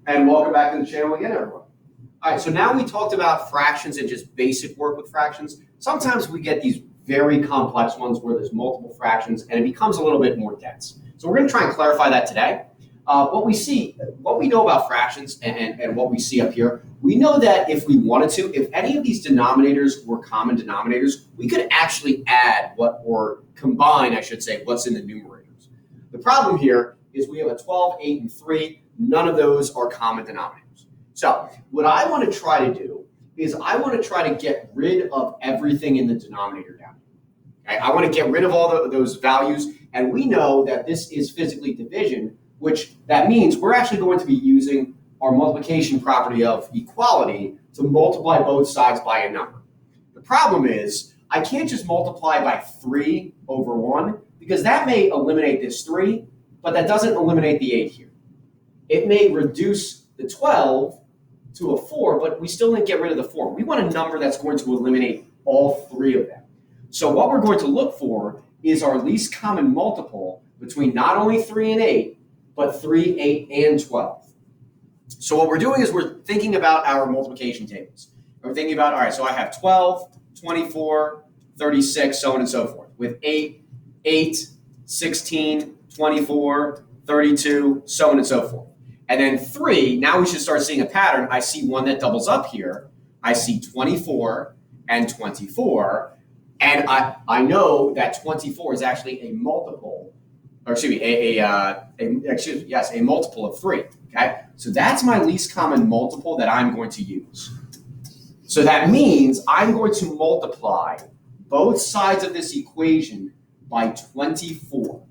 And welcome back to the channel again, everyone. All right, so now we talked about fractions and just basic work with fractions. Sometimes we get these very complex ones where there's multiple fractions and it becomes a little bit more dense. So we're going to try and clarify that today. What we know about fractions and what we see up here, we know that if we wanted to, if any of these denominators were common denominators, we could actually add or combine, I should say, what's in the numerators. The problem here is we have a 12, 8, and 3. None of those are common denominators. So what I want to try to do is I want to try to get rid of everything in the denominator down here. Okay? I want to get rid of all those values, and we know that this is physically division, which that means we're actually going to be using our multiplication property of equality to multiply both sides by a number. The problem is I can't just multiply by 3 over 1 because that may eliminate this 3, but that doesn't eliminate the 8 here. It may reduce the 12 to a 4, but we still didn't get rid of the 4. We want a number that's going to eliminate all 3 of them. So what we're going to look for is our least common multiple between not only 3 and 8, but 3, 8, and 12. So what we're doing is we're thinking about our multiplication tables. We're thinking about, all right, so I have 12, 24, 36, so on and so forth, with 8, 16, 24, 32, so on and so forth. And then 3, now we should start seeing a pattern. I see one that doubles up here. I see 24 and 24. And I know that 24 is actually a multiple, or excuse me, a multiple of 3. Okay? So that's my least common multiple that I'm going to use. So that means I'm going to multiply both sides of this equation by 24.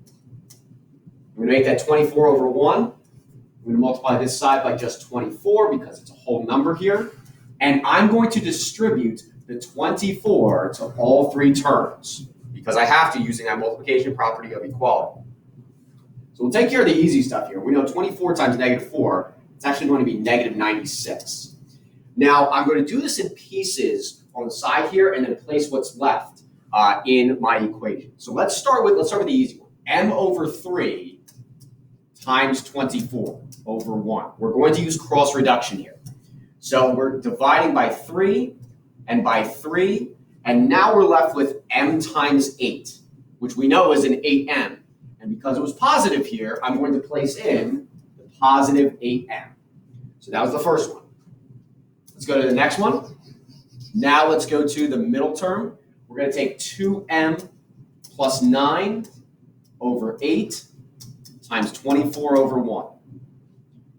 I'm going to make that 24 over 1. I'm going to multiply this side by just 24 because it's a whole number here. And I'm going to distribute the 24 to all 3 terms because I have to using that multiplication property of equality. So we'll take care of the easy stuff here. We know 24 times negative 4, it's actually going to be negative 96. Now, I'm going to do this in pieces on the side here and then place what's left in my equation. So let's start with the easy one. M over 3 times 24 over 1. We're going to use cross reduction here. So we're dividing by 3 and by 3, and now we're left with m times 8, which we know is an 8m. And because it was positive here, I'm going to place in the positive 8m. So that was the first one. Let's go to the next one. Now let's go to the middle term. We're going to take 2m plus 9 over 8 times 24 over 1.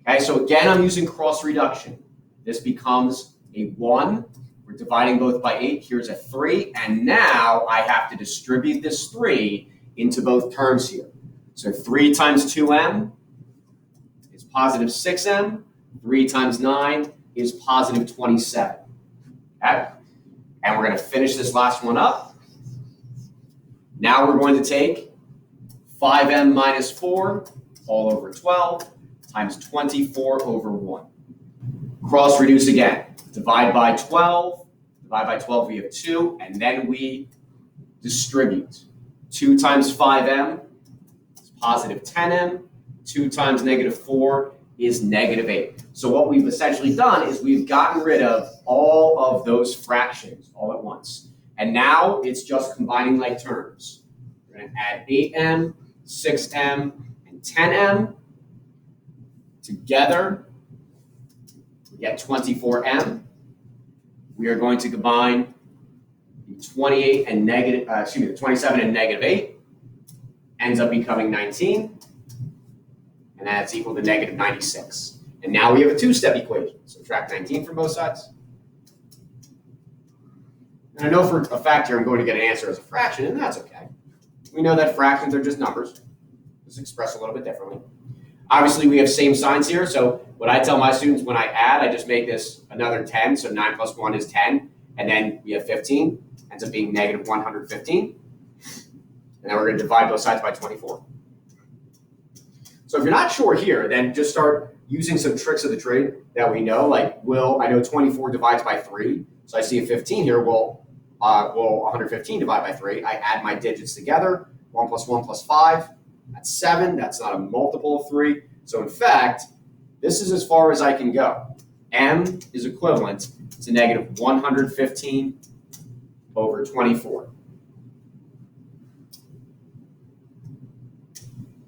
Okay, so again, I'm using cross reduction. This becomes a 1. We're dividing both by 8. Here's a 3. And now I have to distribute this 3 into both terms here. So 3 times 2m is positive 6m. 3 times 9 is positive 27. Okay? And we're going to finish this last one up. Now we're going to take 5m minus 4 all over 12 times 24 over 1. Cross reduce again. Divide by 12. Divide by 12, we have 2. And then we distribute. 2 times 5m is positive 10m. 2 times negative 4 is negative 8. So what we've essentially done is we've gotten rid of all of those fractions all at once. And now it's just combining like terms. We're going to add 8m, 6m, and 10m. Together, we get 24m. We are going to combine the 27 and negative 8. Ends up becoming 19. And that's equal to negative 96. And now we have a two-step equation. Subtract 19 from both sides. And I know for a fact here I'm going to get an answer as a fraction, and that's okay. We know that fractions are just numbers. Just expressed a little bit differently. Obviously, we have same signs here. So what I tell my students when I add, I just make this another 10. So 9 plus 1 is 10. And then we have 15. Ends up being negative 115. And then we're going to divide both sides by 24. So if you're not sure here, then just start using some tricks of the trade that we know. Like, I know 24 divides by 3. So I see a 15 here. Will 115 divide by 3? I add my digits together. 1 plus 1 plus 5. That's 7. That's not a multiple of 3. So in fact, This is as far as I can go. M is equivalent to negative 115 over 24.